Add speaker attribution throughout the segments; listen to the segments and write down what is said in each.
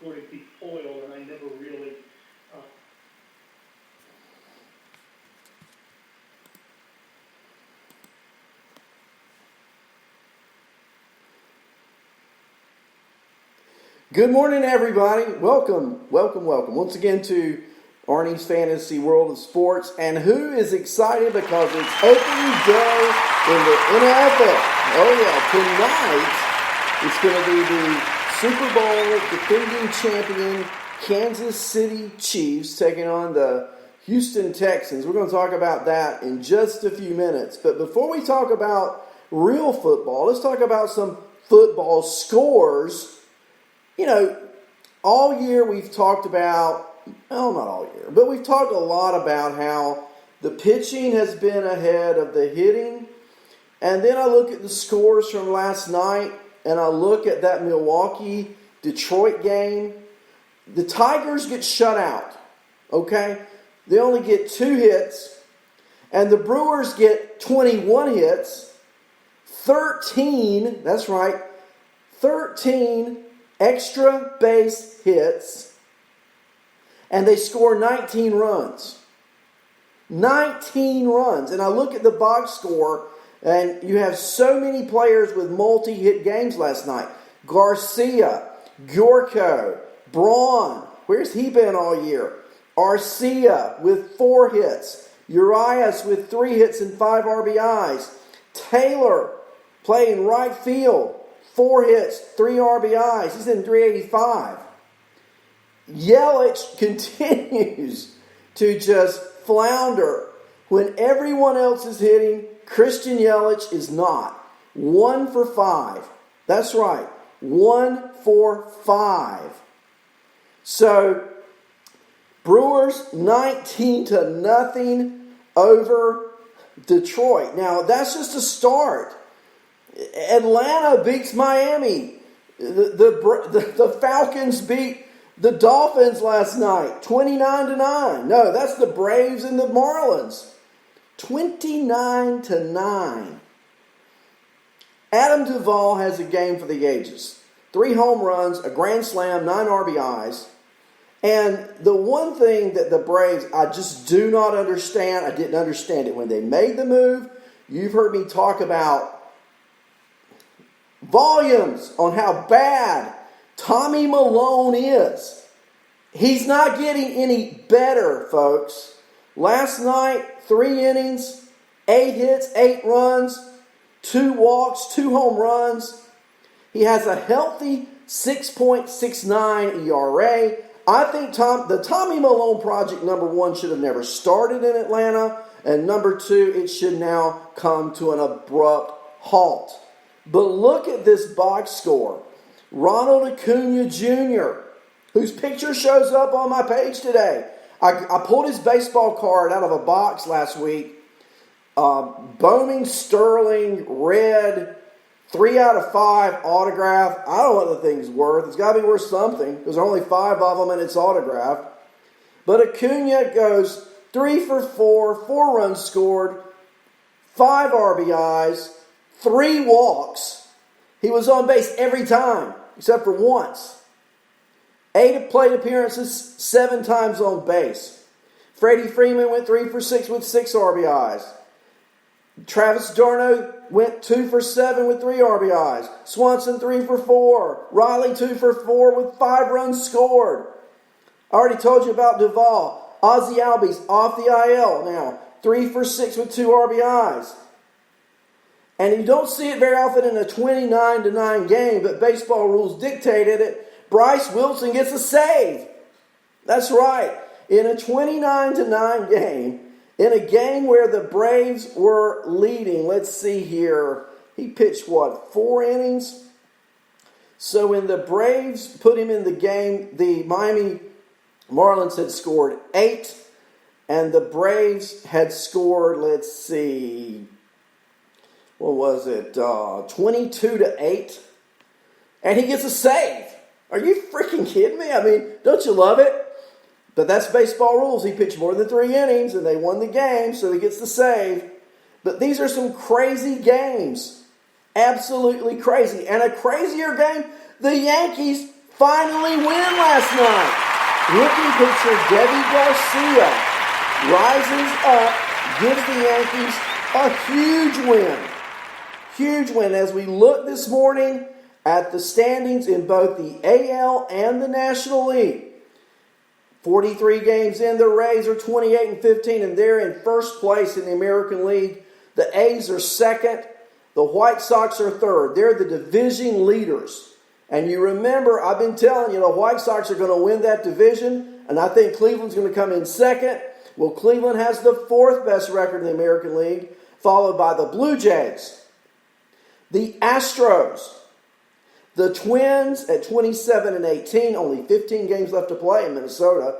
Speaker 1: sort of defoiled, and I never really
Speaker 2: Good morning, everybody. Welcome. Once again to Arnie's Fantasy World of Sports. And who is excited because it's opening day in the NFL? Oh, yeah. Tonight, it's going to be the Super Bowl defending champion Kansas City Chiefs taking on the Houston Texans. We're going to talk about that in just a few minutes. But before we talk about real football, let's talk about some football scores. You know, all year we've talked about, well, not all year, but we've talked a lot about how the pitching has been ahead of the hitting. And then I look at the scores from last night, and I look at that Milwaukee-Detroit game. The Tigers get shut out, okay? They only get 2 hits, and the Brewers get 21 hits, 13, that's right, 13 extra base hits, and they score 19 runs. 19 runs. And I look at the box score, and you have so many players with multi-hit games last night. Garcia, Gyorko, Braun. Where's he been all year? Arcia with 4 hits. Urias with 3 hits and 5 RBIs. Taylor playing right field. 4 hits, 3 RBIs. He's in 385. Yelich continues to just flounder. When everyone else is hitting, Christian Yelich is not. 1 for 5. That's right. 1 for 5. So, Brewers 19-0 over Detroit. Now, that's just a start. Atlanta beats Miami. The Falcons beat the Dolphins last night, 29-9. No, that's the Braves and the Marlins, 29-9. Adam Duvall has a game for the ages. 3 home runs, a grand slam, 9 RBIs. And the one thing that the Braves, I just do not understand, I didn't understand it when they made the move. You've heard me talk about volumes on how bad Tommy Milone is. He's not getting any better, folks. Last night, 3 innings, 8 hits, 8 runs, 2 walks, 2 home runs. He has a healthy 6.69 ERA. I think the Tommy Milone project, number 1, should have never started in Atlanta. And number 2, it should now come to an abrupt halt. But look at this box score. Ronald Acuna Jr., whose picture shows up on my page today. I pulled his baseball card out of a box last week. Bowman Sterling, red, 3 out of 5 autograph. I don't know what the thing's worth. It's got to be worth something because there are only 5 of them and it's autographed. But Acuna goes 3 for 4, 4 runs scored, 5 RBIs, 3 walks. He was on base every time, except for once. 8 plate appearances, 7 times on base. Freddie Freeman went 3 for 6 with 6 RBIs. Travis d'Arnaud went 2 for 7 with 3 RBIs. Swanson 3 for 4. Riley 2 for 4 with 5 runs scored. I already told you about Duvall. Ozzie Albies off the IL now. 3 for 6 with 2 RBIs. And you don't see it very often in a 29-9 game, but baseball rules dictated it. Bryce Wilson gets a save. That's right. In a 29-9 game, in a game where the Braves were leading, let's see here, he pitched 4 innings? So when the Braves put him in the game, the Miami Marlins had scored 8, and the Braves had scored, let's see, 22-8, and he gets a save. Are you freaking kidding me? I mean, don't you love it? But that's baseball rules. He pitched more than 3 innings, and they won the game, so he gets the save. But these are some crazy games. Absolutely crazy. And a crazier game, the Yankees finally win last night. Rookie pitcher Debbie Garcia rises up, gives the Yankees a huge win. Huge win. As we look this morning at the standings in both the AL and the National League, 43 games in, the Rays are 28-15, and they're in first place in the American League. The A's are second. The White Sox are third. They're the division leaders. And you remember, I've been telling you, the White Sox are going to win that division, and I think Cleveland's going to come in second. Well, Cleveland has the fourth best record in the American League, followed by the Blue Jays, the Astros, the Twins at 27-18, only 15 games left to play in Minnesota,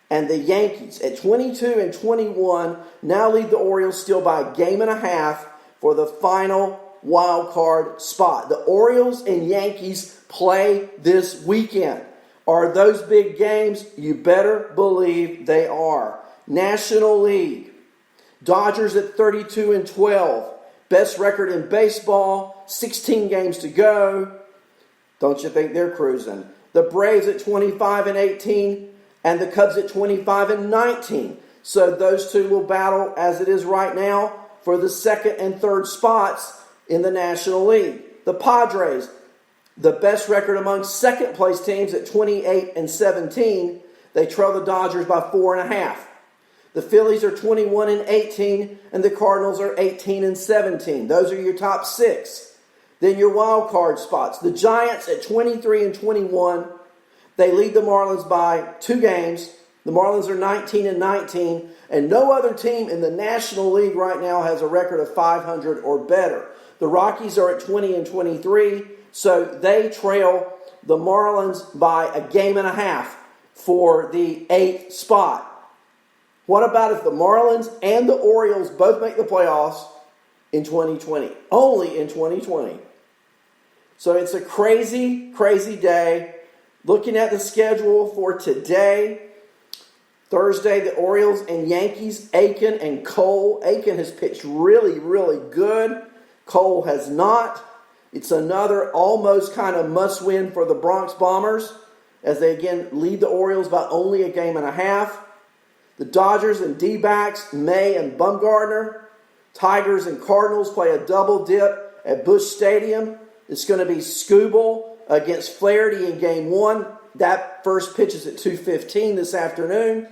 Speaker 2: and the Yankees at 22-21 now lead the Orioles still by a game and a half for the final wild card spot. The Orioles and Yankees play this weekend. Are those big games? You better believe they are. National League, Dodgers at 32-12, best record in baseball, 16 games to go. Don't you think they're cruising? The Braves at 25-18 and the Cubs at 25-19. So those two will battle, as it is right now, for the second and third spots in the National League. The Padres, the best record among second place teams at 28-17. They trail the Dodgers by 4.5. The Phillies are 21-18 and the Cardinals are 18-17. Those are your top six. Then your wild card spots. The Giants at 23-21. They lead the Marlins by 2 games. The Marlins are 19-19, and no other team in the National League right now has a record of 500 or better. The Rockies are at 20-23, so they trail the Marlins by a game and a half for the 8th spot. What about if the Marlins and the Orioles both make the playoffs in 2020? Only in 2020. So it's a crazy, crazy day. Looking at the schedule for today, Thursday, the Orioles and Yankees, Aiken and Cole. Aiken has pitched really, really good. Cole has not. It's another almost kind of must-win for the Bronx Bombers as they again lead the Orioles by only a game and a half. The Dodgers and D-backs, May and Bumgarner. Tigers and Cardinals play a double dip at Busch Stadium. It's going to be Skubal against Flaherty in Game 1. That first pitch is at 2:15 this afternoon.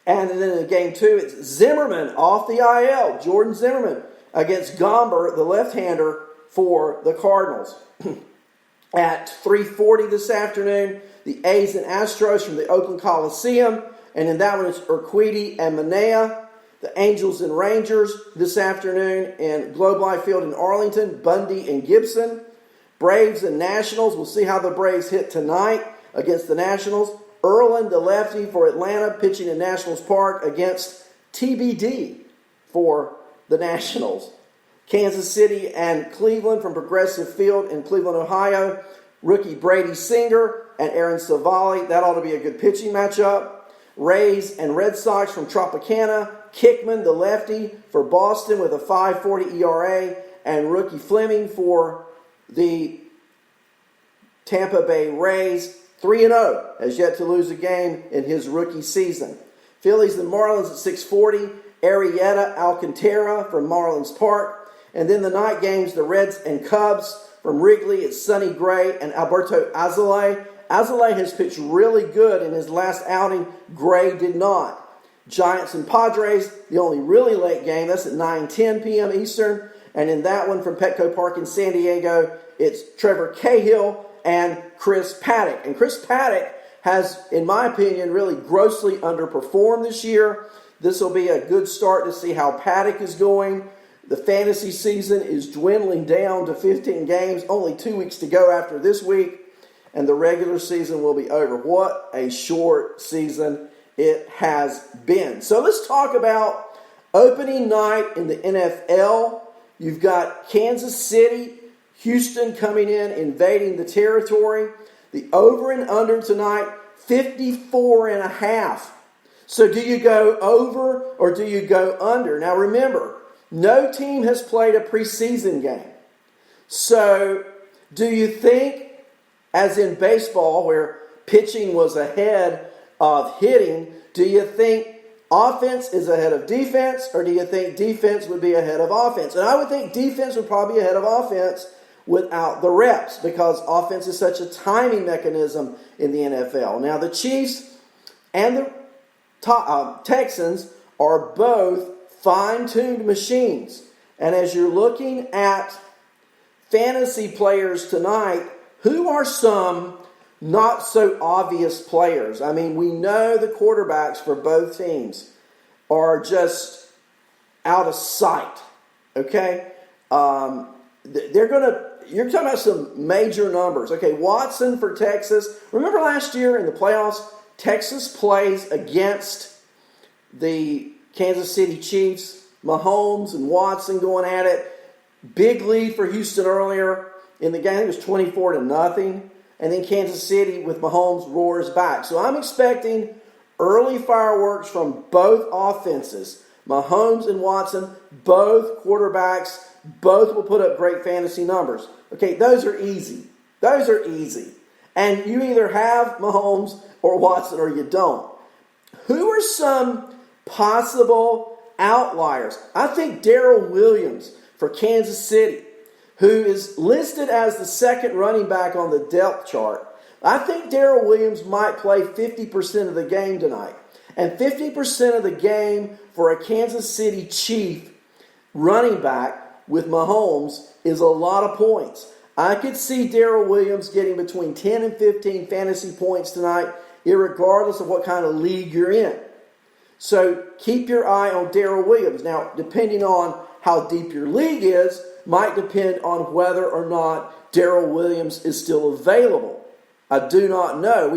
Speaker 2: And then in Game 2, it's Zimmerman off the IL. Jordan Zimmerman against Gomber, the left-hander for the Cardinals. At 3:40 this afternoon, the A's and Astros from the Oakland Coliseum. And in that one, it's Urquidy and Manaea. The Angels and Rangers this afternoon in Globe Life Field in Arlington. Bundy and Gibson. Braves and Nationals. We'll see how the Braves hit tonight against the Nationals. Erlin, the lefty for Atlanta, pitching in Nationals Park against TBD for the Nationals. Kansas City and Cleveland from Progressive Field in Cleveland, Ohio. Rookie Brady Singer and Aaron Savali. That ought to be a good pitching matchup. Rays and Red Sox from Tropicana. Kickman, the lefty, for Boston with a 5.40 ERA. And rookie Fleming for the Tampa Bay Rays. 3-0, has yet to lose a game in his rookie season. Phillies and Marlins at 6:40. Arrieta, Alcantara from Marlins Park. And then the night games, the Reds and Cubs from Wrigley. It's Sonny Gray and Alberto Azalea. Azalea has pitched really good in his last outing. Gray did not. Giants and Padres, the only really late game. That's at 9:10 p.m. Eastern. And in that one from Petco Park in San Diego, it's Trevor Cahill and Chris Paddock. And Chris Paddock has, in my opinion, really grossly underperformed this year. This will be a good start to see how Paddock is going. The fantasy season is dwindling down to 15 games. Only 2 weeks to go after this week. And the regular season will be over. What a short season it has been. So let's talk about opening night in the NFL. You've got Kansas City, Houston coming in, invading the territory. The over and under tonight, 54.5. So do you go over or do you go under? Now remember, no team has played a preseason game. So do you think as in baseball where pitching was ahead of hitting, do you think offense is ahead of defense, or do you think defense would be ahead of offense? And I would think defense would probably be ahead of offense without the reps, because offense is such a timing mechanism in the NFL. Now, the Chiefs and the Texans are both fine-tuned machines. And as you're looking at fantasy players tonight, who are some not so obvious players? I mean, we know the quarterbacks for both teams are just out of sight. Okay? You're talking about some major numbers. Okay, Watson for Texas. Remember last year in the playoffs, Texas plays against the Kansas City Chiefs. Mahomes and Watson going at it. Big lead for Houston earlier in the game. It was 24-0. And then Kansas City with Mahomes roars back. So I'm expecting early fireworks from both offenses. Mahomes and Watson, both quarterbacks, both will put up great fantasy numbers. Okay, those are easy. Those are easy. And you either have Mahomes or Watson or you don't. Who are some possible outliers? I think Darrell Williams for Kansas City, who is listed as the second running back on the depth chart. I think Darrell Williams might play 50% of the game tonight. And 50% of the game for a Kansas City Chief running back with Mahomes is a lot of points. I could see Darrell Williams getting between 10 and 15 fantasy points tonight, irregardless of what kind of league you're in. So keep your eye on Darrell Williams. Now, depending on how deep your league is, might depend on whether or not Darrell Williams is still available. I do not know.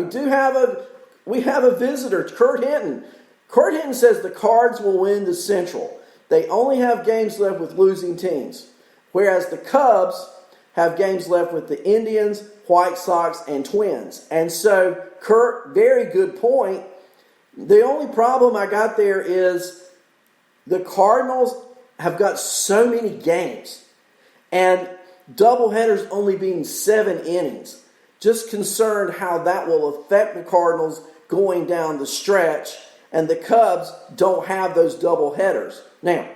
Speaker 2: We have a visitor, Kurt Hinton. Kurt Hinton says the Cards will win the Central. They only have games left with losing teams, whereas the Cubs have games left with the Indians, White Sox, and Twins. And so, Kurt, very good point. The only problem I got there is the Cardinals have got so many games, and doubleheaders only being 7 innings. Just concerned how that will affect the Cardinals going down the stretch, and the Cubs don't have those doubleheaders. Now,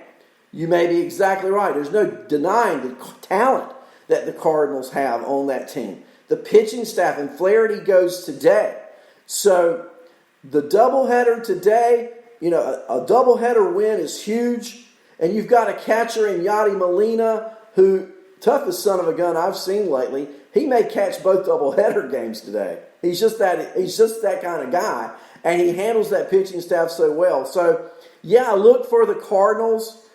Speaker 2: you may be exactly right. There's no denying the talent that the Cardinals have on that team. The pitching staff, and Flaherty goes today. So the doubleheader today, a doubleheader win is huge. And you've got a catcher in Yadi Molina who, toughest son of a gun I've seen lately, he may catch both doubleheader games today. He's just that kind of guy. And he handles that pitching staff so well. So, yeah, look for the Cardinals.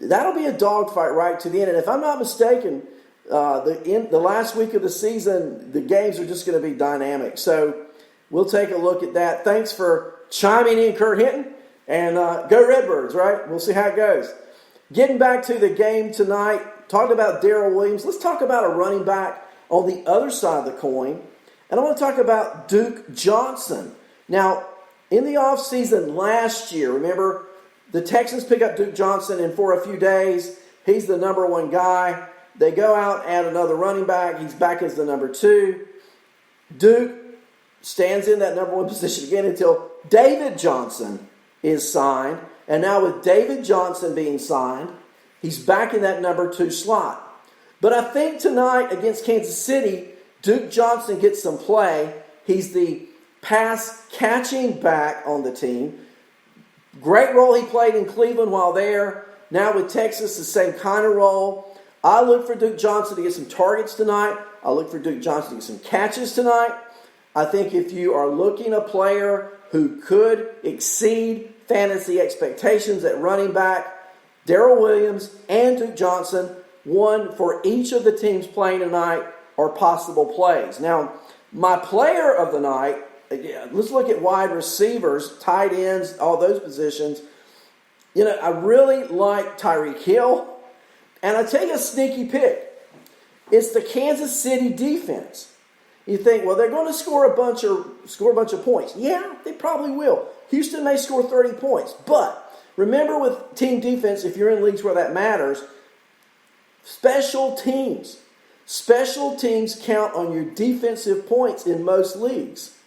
Speaker 2: That'll be a dogfight right to the end. And if I'm not mistaken, the last week of the season, the games are just going to be dynamic. So we'll take a look at that. Thanks for chiming in, Kurt Hinton. And go Redbirds, right? We'll see how it goes. Getting back to the game tonight, talking about Darrell Williams. Let's talk about a running back on the other side of the coin. And I want to talk about Duke Johnson. Now, in the offseason last year, remember, the Texans pick up Duke Johnson, and for a few days, he's the number 1 guy. They go out, add another running back. He's back as the number 2. Duke stands in that number 1 position again until David Johnson is signed. And now with David Johnson being signed, he's back in that number 2 slot. But I think tonight against Kansas City, Duke Johnson gets some play. He's the pass-catching back on the team. Great role he played in Cleveland while there. Now with Texas, the same kind of role. I look for Duke Johnson to get some targets tonight. I look for Duke Johnson to get some catches tonight. I think if you are looking a player who could exceed fantasy expectations at running back, Darrell Williams and Duke Johnson, one for each of the teams playing tonight, are possible plays. Now, my player of the night, let's look at wide receivers, tight ends, all those positions. I really like Tyreek Hill. And I tell you a sneaky pick. It's the Kansas City defense. You think, well, they're going to score a bunch of points. Yeah, they probably will. Houston may score 30 points. But remember with team defense, if you're in leagues where that matters, special teams. Special teams count on your defensive points in most leagues.